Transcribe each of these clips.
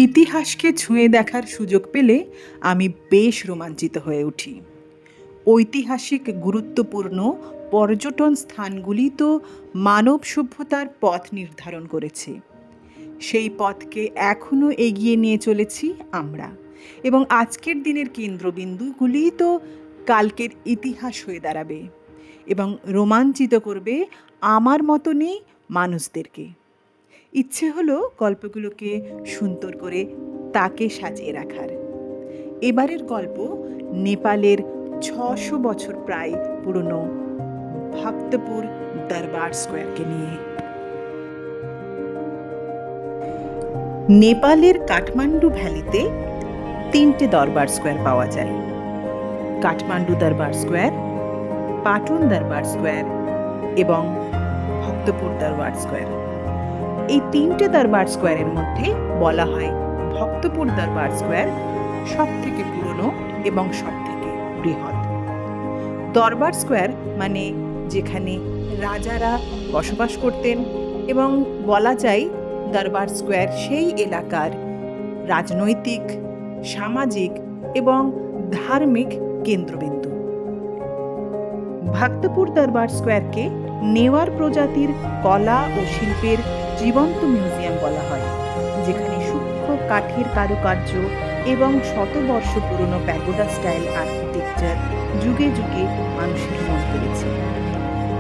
ইতিহাসকে ছুঁয়ে দেখার সুযোগ পেলে আমি বেশ রোমাঞ্চিত হয়ে উঠি। ঐতিহাসিক গুরুত্বপূর্ণ পর্যটন স্থানগুলি তো মানব সভ্যতার পথ নির্ধারণ করেছে। সেই পথকে এখনও এগিয়ে নিয়ে চলেছি আমরা, এবং আজকের দিনের কেন্দ্রবিন্দুগুলিই তো কালকের ইতিহাস হয়ে দাঁড়াবে এবং রোমাঞ্চিত করবে আমার মতনই মানুষদেরকে। ইচ্ছে হলো গল্পগুলোকে সুন্দর করে তাকে সাজিয়ে রাখার। এবারের গল্প নেপালের ৬০০ বছর প্রায় পুরনো ভক্তপুর দরবার স্কোয়ারকে নিয়ে। নেপালের কাঠমান্ডু ভ্যালিতে ৩টে দরবার স্কোয়ার পাওয়া যায়: কাঠমান্ডু দরবার স্কোয়ার, পাটন দরবার স্কোয়ার এবং ভক্তপুর দরবার স্কোয়ার। এই ৩টে দরবার স্কোয়ারের মধ্যে বলা হয় ভক্তপুর দরবার স্কোয়ার সব থেকে পুরনো এবং সব থেকে বৃহৎ। দরবার স্কোয়ার মানে যেখানে রাজারা বসবাস করতেন, এবং বলা যায় দরবার স্কোয়ার সেই এলাকার রাজনৈতিক, সামাজিক এবং ধার্মিক কেন্দ্রবিন্দু। ভক্তপুর দরবার স্কোয়ারকে নেওয়ার প্রজাতির কলা ও শিল্পের জীবন্ত মিউজিয়াম বলা হয়, যেখানে সূক্ষ্ম কাঠের কারুকার্য এবং শতবর্ষ পুরনো প্যাগোডা স্টাইল আর্কিটেকচার যুগে যুগে মানুষের মন কেড়েছে।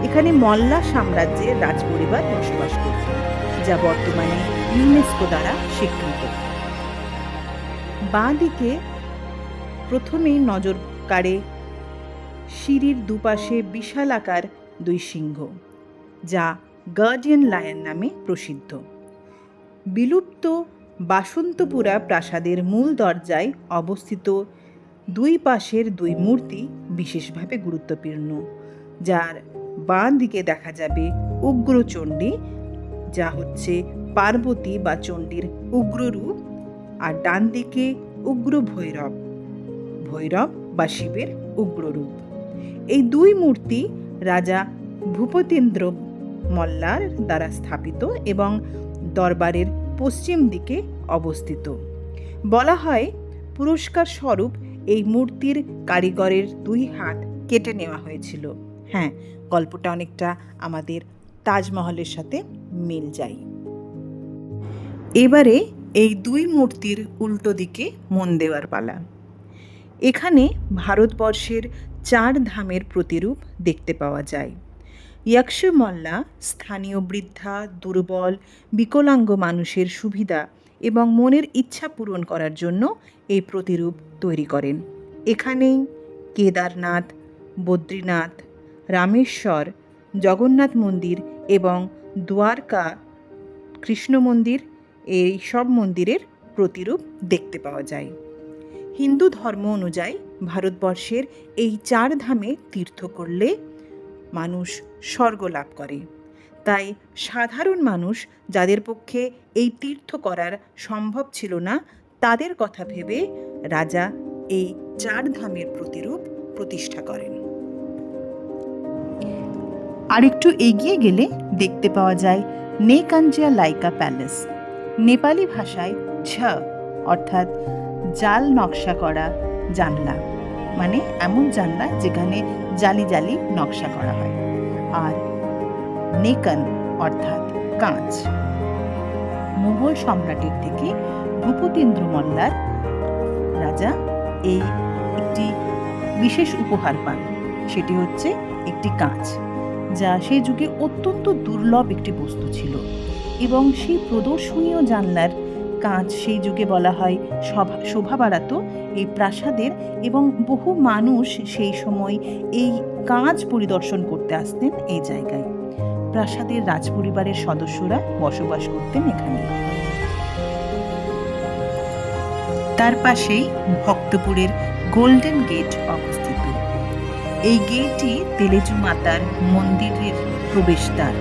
এখানে মল্লা সাম্রাজ্যের রাজপরিবার বসবাস করত, যা বর্তমানে ইউনেস্কো দ্বারা স্বীকৃত। বাঁ দিকে প্রথমেই নজর কাড়ে সিঁড়ির দুপাশে বিশালাকার দুই সিংহ, যা গার্ডিয়ান লায়ন নামে প্রসিদ্ধ। বিলুপ্ত বাসন্তপুরা প্রাসাদের মূল দরজায় অবস্থিত দুই পাশের দুই মূর্তি বিশেষভাবে গুরুত্বপূর্ণ, যার বাঁ দিকে দেখা যাবে উগ্রচণ্ডী, যা হচ্ছে পার্বতী বা চণ্ডীর উগ্ররূপ, আর ডান দিকে উগ্র ভৈরব, ভৈরব বা শিবের উগ্ররূপ। এই দুই মূর্তি রাজা ভূপতেন্দ্র মল্লার দ্বারা স্থাপিত এবং দরবারের পশ্চিম দিকে অবস্থিত। বলা হয় পুরস্কার স্বরূপ এই মূর্তির কারিগরের 2 হাত কেটে নেওয়া হয়েছিল। হ্যাঁ, গল্পটা অনেকটা আমাদের তাজমহলের সাথে মিল যায়। এবারে এই 2 মূর্তির উল্টো দিকে মন দেওয়ার পালা। এখানে ভারতবর্ষের 4 ধামের প্রতিরূপ দেখতে পাওয়া যায়। ইয়াক্ষ মল্লা স্থানীয় বৃদ্ধা, দুর্বল, বিকলাঙ্গ মানুষের সুবিধা এবং মনের ইচ্ছা পূরণ করার জন্য এই প্রতিরূপ তৈরি করেন। এখানেই কেদারনাথ, বদ্রীনাথ, রামেশ্বর, জগন্নাথ মন্দির এবং দ্বারকা কৃষ্ণ মন্দির, এই সব মন্দিরের প্রতিরূপ দেখতে পাওয়া যায়। হিন্দু ধর্ম অনুযায়ী ভারতবর্ষের এই 4 ধামে তীর্থ করলে মানুষ স্বর্গ লাভ করে। তাই সাধারণ মানুষ যাদের পক্ষে এই তীর্থ করার সম্ভব ছিল না, তাদের কথা ভেবে রাজা এই 4 ধামের প্রতিরূপ প্রতিষ্ঠা করেন। আরেকটু এগিয়ে গেলে দেখতে পাওয়া যায় নেকাঞ্জিয়া লাইকা প্যালেস। নেপালি ভাষায় ঝ অর্থাৎ জাল নকশা করা জানলা, মানে এমন জানলা যেখানে জালি জালি নকশা করা হয়, আর নেকান অর্থাৎ কাঁচ। মুঘল সম্রাটের থেকে ভূপতেন্দ্র মল্লার রাজা এই একটি বিশেষ উপহার পান, সেটি হচ্ছে একটি কাঁচ, যা সেই যুগে অত্যন্ত দুর্লভ একটি বস্তু ছিল। এবং সেই প্রদর্শনীয় জানলার কাঁচ সেই যুগে বলা হয় শোভা বাড়াত এই প্রাসাদের, এবং বহু মানুষ সেই সময় এই কাঁচ পরিদর্শন করতে আসতেন এই জায়গায়। প্রাসাদের রাজপরিবারের সদস্যরা বসবাস করতেন এখানে। তার পাশেই ভক্তপুরের গোল্ডেন গেট অবস্থিত। এই গেটই তেলেজু মাতার মন্দিরের প্রবেশদ্বার।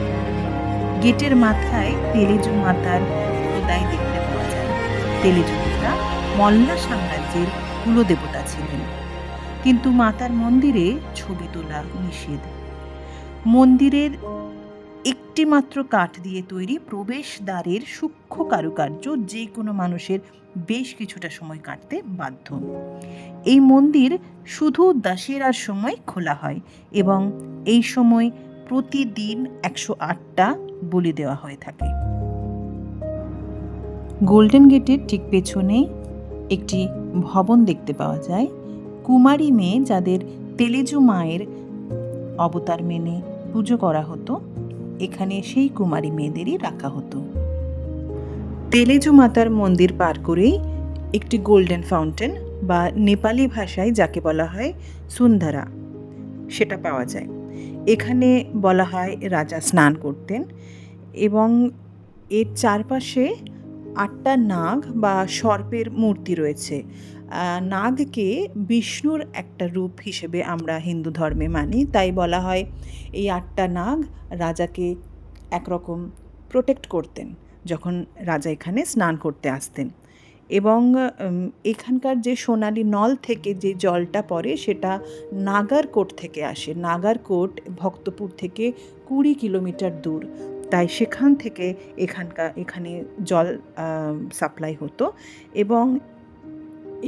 গেটের মাথায় তেলেজু মাতার খোদাই দেখতে পাওয়া যায়। তেলেজু মাতা মল্লা সাম্রাজ্যের কুলদেবতা ছিলেন, কিন্তু মাতার মন্দিরে ছবি তোলা নিষেধ। মন্দিরের একটি মাত্র কাঠ দিয়ে তৈরি প্রবেশদ্বারের সূক্ষ্ম কারুকার্য যে কোনো মানুষের বেশ কিছুটা সময় কাটতে বাধ্য। এই মন্দির শুধু দশেরার সময় খোলা হয় এবং এই সময় প্রতিদিন 108টা বলি দেওয়া হয়ে থাকে। গোল্ডেন গেটের ঠিক পেছনে একটি ভবন দেখতে পাওয়া যায়। কুমারী মেয়ে যাদের তেলেজু মায়ের অবতার মেনে পুজো করা হতো, এখানে সেই কুমারী মেয়েদেরই রাখা হতো। তেলেজু মাতার মন্দির পার করেই একটি গোল্ডেন ফাউন্টেন বা নেপালি ভাষায় যাকে বলা হয় সুন্দরা, সেটা পাওয়া যায়। এখানে বলা হয় রাজা স্নান করতেন এবং এর চারপাশে 8টা নাগ বা সর্পের মূর্তি রয়েছে। নাগকে বিষ্ণুর একটা রূপ হিসেবে আমরা হিন্দু ধর্মে মানি, তাই বলা হয় এই 8টা নাগ রাজাকে একরকম প্রোটেক্ট করতেন যখন রাজা এখানে স্নান করতে আসতেন। এবং এখানকার যে সোনালি নল থেকে যে জলটা পড়ে সেটা নাগারকোট থেকে আসে। নাগারকোট ভক্তপুর থেকে 20 কিলোমিটার দূর, তাই সেখান থেকে এখানে জল সাপ্লাই হতো। এবং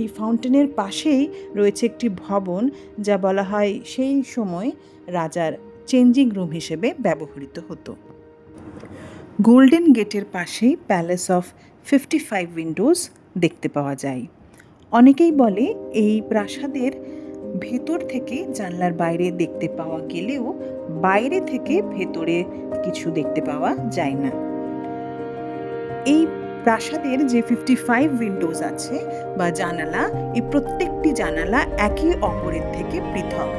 এই ফাউন্টেনের পাশেই রয়েছে একটি ভবন যা বলা হয় সেই সময় রাজার চেঞ্জিং রুম হিসেবে ব্যবহৃত হতো। গোল্ডেন গেটের পাশেই প্যালেস অফ 55 উইন্ডোজ দেখতে পাওয়া যায়। অনেকেই বলে এই প্রাসাদের ভেতর থেকে জানলার বাইরে দেখতে পাওয়া গেলেও বাইরে থেকে ভেতরে কিছু দেখতে পাওয়া যায় না। এই প্রাসাদের যে 55 উইন্ডোজ আছে বা জানালা, এই প্রত্যেকটি জানালা একে অপরের থেকে পৃথক।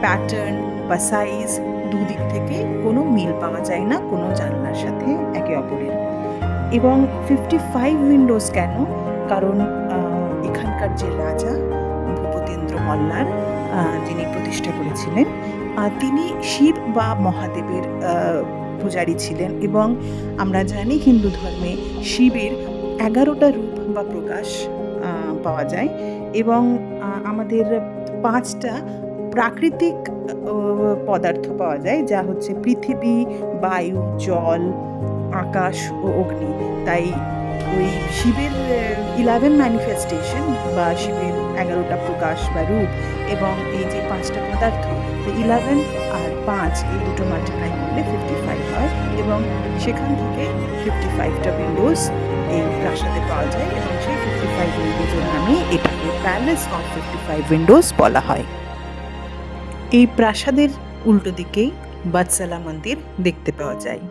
প্যাটার্ন বা সাইজ দুদিক থেকে কোনো মিল পাওয়া যায় না কোনো জানলার সাথে একে অপরের। এবং 55 উইন্ডোজ কেন? কারণ এখানকার যে রাজা ভূপতেন্দ্র মল্লার, যিনি প্রতিষ্ঠা করেছিলেন, তিনি শিব বা মহাদেবের পূজারী ছিলেন। এবং আমরা জানি হিন্দু ধর্মে শিবের 11টা রূপ বা প্রকাশ পাওয়া যায় এবং আমাদের 5টা প্রাকৃতিক পদার্থ পাওয়া যায়, যা হচ্ছে পৃথিবী, বায়ু, জল, আকাশ ও অগ্নি। তাই ওই শিবের 11 ম্যানিফেস্টেশন বা শিবের 11টা প্রকাশ বা রূপ এবং এই যে 5টা পদার্থ, 11 আর 5 এই দুটো মাল্টিপ্লাই করলে 55 হয় এবং সেখান থেকে 55টা উইন্ডোজ এই প্রাসাদে পাওয়া যায় এবং সেই 55 উইন্ডোজের নামে এটাকে প্যালেস অফ 55 উইন্ডোজ বলা হয়। এই প্রাসাদের উল্টো দিকেই বৎসলা মন্দির দেখতে পাওয়া যায়।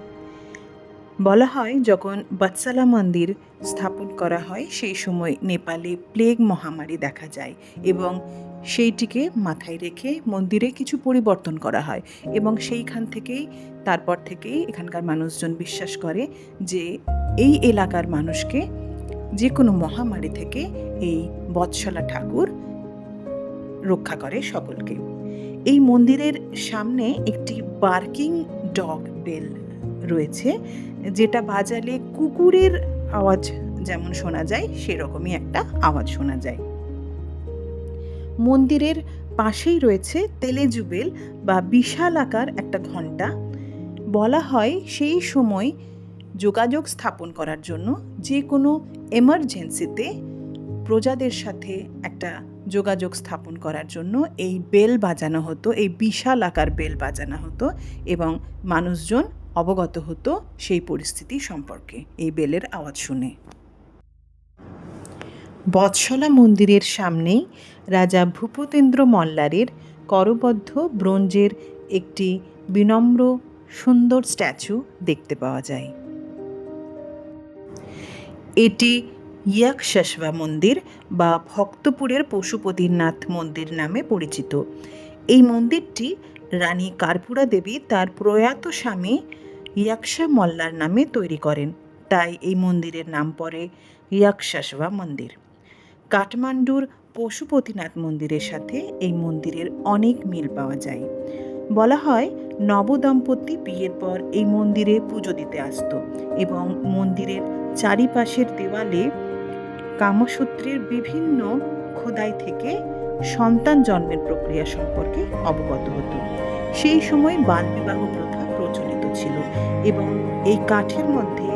বলা হয় যখন বৎসলা মন্দির স্থাপন করা হয় সেই সময় নেপালে প্লেগ মহামারী দেখা যায় এবং সেইটিকে মাথায় রেখে মন্দিরে কিছু পরিবর্তন করা হয় এবং তারপর থেকেই এখানকার মানুষজন বিশ্বাস করে যে এই এলাকার মানুষকে যে কোনো মহামারী থেকে এই বৎসলা ঠাকুর রক্ষা করে সকলকে। এই মন্দিরের সামনে একটি বার্কিং ডগ বেল রয়েছে, যেটা বাজালে কুকুরের আওয়াজ যেমন শোনা যায় সেরকমই একটা আওয়াজ শোনা যায়। মন্দিরের পাশেই রয়েছে তেলেজু বেল বা বিশাল আকার একটা ঘণ্টা। বলা হয় সেই সময় যোগাযোগ স্থাপন করার জন্য যে কোনো এমার্জেন্সিতে প্রজাদের সাথে একটা যোগাযোগ স্থাপন করার জন্য এই বেল বাজানো হতো, এই বিশাল আকার বেল বাজানো হতো এবং মানুষজন অবগত হতো সেই পরিস্থিতি সম্পর্কে এই বেলের আওয়াজ শুনে। বৎসলা মন্দিরের সামনেই রাজা ভূপতেন্দ্র মল্লারের করবদ্ধ ব্রোঞ্জের একটি বিনম্র সুন্দর স্ট্যাচু দেখতে পাওয়া যায়। এটি ইয়াকশাশবা মন্দির বা ভক্তপুরের পশুপতিনাথ মন্দির নামে পরিচিত। এই মন্দিরটি রানী কার্পুরা দেবী তার প্রয়াত স্বামী ইয়াকশা মল্লার নামে তৈরি করেন, তাই এই মন্দিরের নাম পড়ে ইয়াকশাশবা মন্দির। কাঠমান্ডুর পশুপতিনাথ মন্দিরের সাথে এই মন্দিরের অনেক মিল পাওয়া যায়। বলা হয় নবদম্পতি বিয়ের পর এই মন্দিরে পুজো দিতে আসত এবং মন্দিরের চারিপাশের দেওয়ালে কামসূত্রের বিভিন্ন খোদাই থেকে সন্তান জন্মের প্রক্রিয়া সম্পর্কে অবগত হতো। সেই সময় বালবিবাহ প্রথা প্রচলিত ছিল এবং এই কাঠের মধ্যে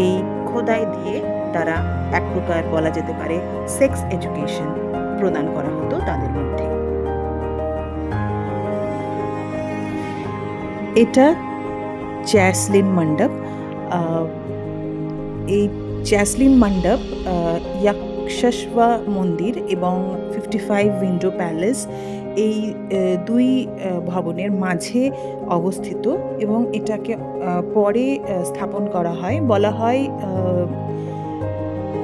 এই খোদাই দিয়ে তারা এক প্রকার বলা যেতে পারে সেক্স এডুকেশন প্রদান করা হতো তাদের মধ্যে। এটা চ্যাসলিন মণ্ডপ। এই চ্যাসলিন মণ্ডপ ইয়াক্ষেশ্বর মন্দির এবং 55 উইন্ডো প্যালেস এই দুই ভবনের মাঝে অবস্থিত এবং এটাকে পরে স্থাপন করা হয়। বলা হয়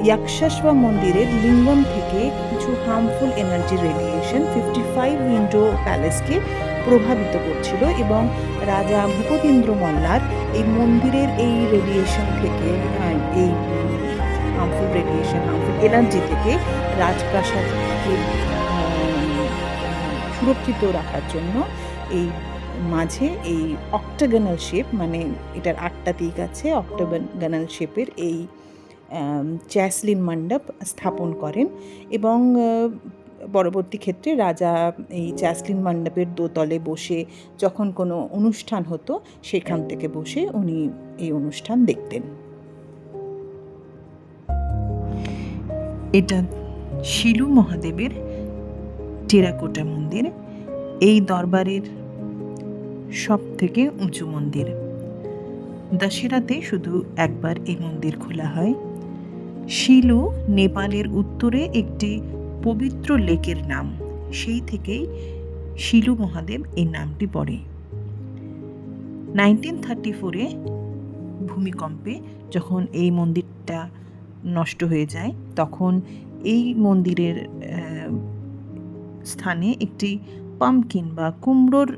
ইয়াক্ষেশ্বর মন্দিরের লিঙ্গম থেকে কিছু হার্মফুল এনার্জি রেডিয়েশন 55 উইন্ডো প্যালেসকে প্রভাবিত করছিল এবং রাজা ভূপতিন্দ্র মল্লার এই মন্দিরের এই রেডিয়েশন থেকে এই হার্মফুল রেডিয়েশন হার্মফুল এনার্জি থেকে রাজপ্রাসাদকে সুরক্ষিত রাখার জন্য এই মাঝে এই অক্টাগনাল শেপ, মানে এটার 8টা দিক আছে, অক্টাগনাল শেপের এই চ্যাসলিন মণ্ডপ স্থাপন করেন এবং পরবর্তী ক্ষেত্রে রাজা এই চ্যাসলিন মণ্ডপের দোতলে বসে যখন কোনো অনুষ্ঠান হতো সেখান থেকে বসে উনি এই অনুষ্ঠান দেখতেন। এটা শিলু মহাদেবের টেরাকোটা মন্দির, এই দরবারের সব থেকে উঁচু মন্দির। দশেরাতে শুধু একবার এই মন্দির খোলা হয়। শিলু নেপালের উত্তরে একটি পবিত্র লেকের নাম, সেই থেকেই শিলু মহাদেব এই নামটি পড়ে। 1934-এ ভূমিকম্পে যখন এই মন্দিরটা নষ্ট হয়ে যায় তখন এই মন্দিরের স্থানে একটি পাম্পকিন বা কুমড়োর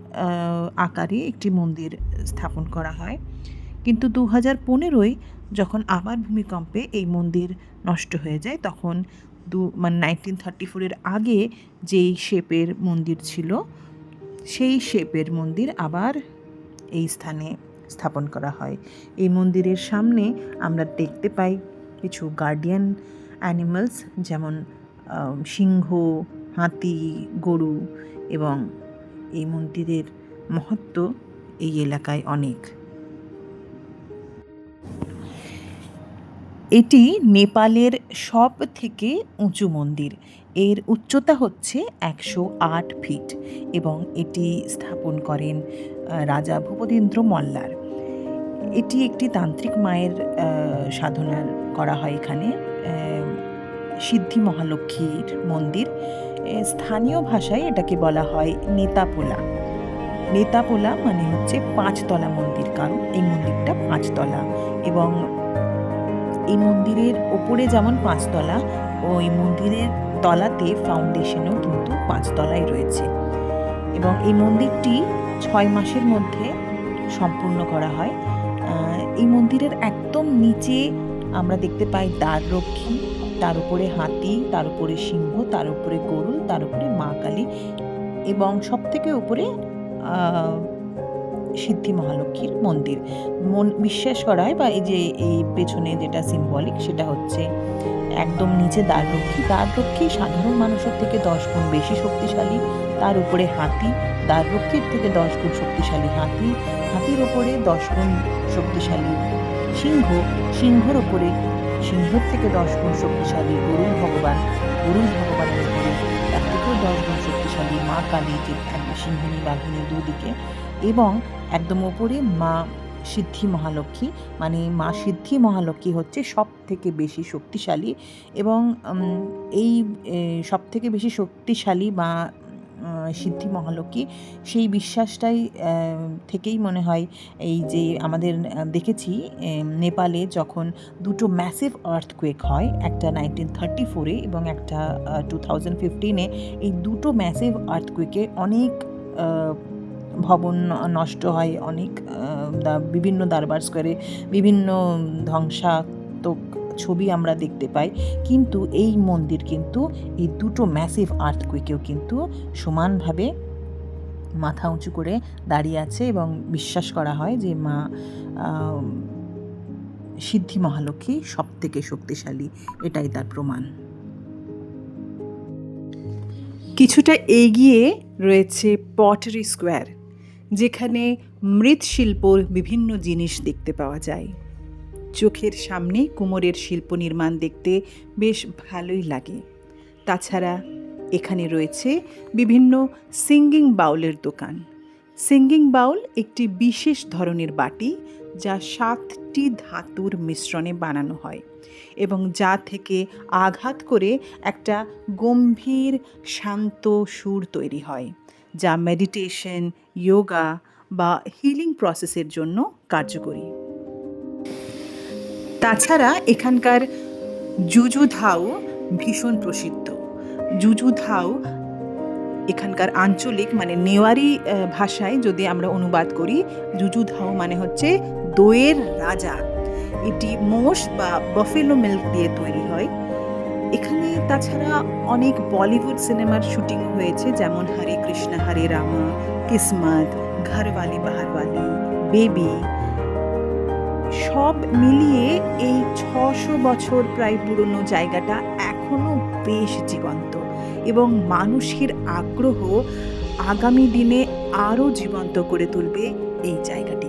আকারে একটি মন্দির স্থাপন করা হয়। কিন্তু 2015-য় যখন আবার ভূমিকম্পে এই মন্দির নষ্ট হয়ে যায় তখন 1934-এর আগে যেই শেপের মন্দির ছিল সেই শেপের মন্দির আবার এই স্থানে স্থাপন করা হয়। এই মন্দিরের সামনে আমরা দেখতে পাই কিছু গার্ডিয়ান অ্যানিমালস, যেমন সিংহ, হাতি, গরু, এবং এই মন্দিরের মহত্ব এই এলাকায় অনেক। এটি নেপালের সব থেকে উঁচু মন্দির। এর উচ্চতা হচ্ছে 108 ফিট এবং এটি স্থাপন করেন রাজা ভূপতিন্দ্র মল্লার। এটি একটি তান্ত্রিক মায়ের সাধনা করা হয় এখানে, সিদ্ধি মহালক্ষ্মীর মন্দির। স্থানীয় ভাষায় এটাকে বলা হয় নেতাপোলা। নেতাপোলা মানে হচ্ছে 5তলা মন্দির, কারণ এই মন্দিরটা 5তলা এবং এই মন্দিরের ওপরে যেমন 5তলা, ওই মন্দিরের তলাতে ফাউন্ডেশনও কিন্তু 5তলায় রয়েছে এবং এই মন্দিরটি 6 মাসের মধ্যে সম্পূর্ণ করা হয়। এই মন্দিরের একদম নিচে আমরা দেখতে পাই দ্বাররক্ষী, তার উপরে হাতি, তার উপরে সিংহ, তার উপরে গরু, তার উপরে মা কালী এবং সব থেকে উপরে সিদ্ধি মহালক্ষ্মীর মন্দির। বিশ্বাস করা হয়, বা এই যে এই পেছনে যেটা সিম্বলিক সেটা হচ্ছে একদম নিচে দ্বাররক্ষী সাধারণ মানুষের থেকে 10 গুণ বেশি শক্তিশালী, তার উপরে হাতি, দ্বাররক্ষীর থেকে 10 গুণ শক্তিশালী হাতি, হাতির ওপরে 10 গুণ শক্তিশালী সিংহ, সিংহর ওপরে সিংহের থেকে 10 গুণ শক্তিশালী গরুড় ভগবানের উপরে তার থেকেও 10 গুণ শক্তিশালী মা কালী, যে সিংহিনী বাঘিনী দুদিকে, এবং একদম ওপরে মা সিদ্ধি মহালক্ষ্মী। মানে মা সিদ্ধি মহালক্ষ্মী হচ্ছে সব থেকে বেশি শক্তিশালী এবং এই সব থেকে বেশি শক্তিশালী মা সিদ্ধি মহালক্ষ্মী, সেই বিশ্বাসটাই থেকেই মনে হয় এই যে আমাদের দেখেছি নেপালে যখন দুটো ম্যাসিভ আর্থকুয়েক হয়, একটা 1934-এ এবং একটা 2015-এ, এই দুটো ম্যাসিভ আর্থকুয়েকে অনেক ভবন নষ্ট হয়, অনেক বিভিন্ন দরবার স্কোয়ারে বিভিন্ন ধ্বংসাত্মক ছবি আমরা দেখতে পাই। কিন্তু এই মন্দির কিন্তু এই দুটো ম্যাসিভ আর্থকুয়েকেও কিন্তু সমানভাবে মাথা উঁচু করে দাঁড়িয়ে আছে এবং বিশ্বাস করা হয় যে মা সিদ্ধি মহালক্ষ্মী সব থেকে শক্তিশালী, এটাই তার প্রমাণ। কিছুটা এগিয়ে রয়েছে পটারি স্কোয়ার, যেখানে মৃৎশিল্পর বিভিন্ন জিনিস দেখতে পাওয়া যায়। চোখের সামনে কুমোরের শিল্প নির্মাণ দেখতে বেশ ভালোই লাগে। তাছাড়া এখানে রয়েছে বিভিন্ন সিঙ্গিং বাউলের দোকান। সিঙ্গিং বাউল একটি বিশেষ ধরনের বাটি যা 7টি ধাতুর মিশ্রণে বানানো হয় এবং যা থেকে আঘাত করে একটা গম্ভীর শান্ত সুর তৈরি হয়, যা মেডিটেশন, যোগা বা হিলিং প্রসেসের জন্য কার্যকরী। তাছাড়া এখানকার জুজুধাও ভীষণ প্রসিদ্ধ। জুজুধাও এখানকার আঞ্চলিক মানে নেওয়ারি ভাষায় যদি আমরা অনুবাদ করি, জুজুধাও মানে হচ্ছে দইয়ের রাজা। এটি মোষ বা বাফেলো মিল্ক দিয়ে তৈরি হয়। এখানে তাছাড়া অনেক বলিউড সিনেমার শুটিং হয়েছে, যেমন হরে কৃষ্ণ হরে রামা, কিসমত, ঘরওয়ালি বাহারওয়ালি, বেবি। সব মিলিয়ে এই 600 বছর প্রায় পুরনো জায়গাটা এখনো বেশ জীবন্ত এবং মানুষের আগ্রহ আগামী দিনে আরও জীবন্ত করে তুলবে এই জায়গাটা।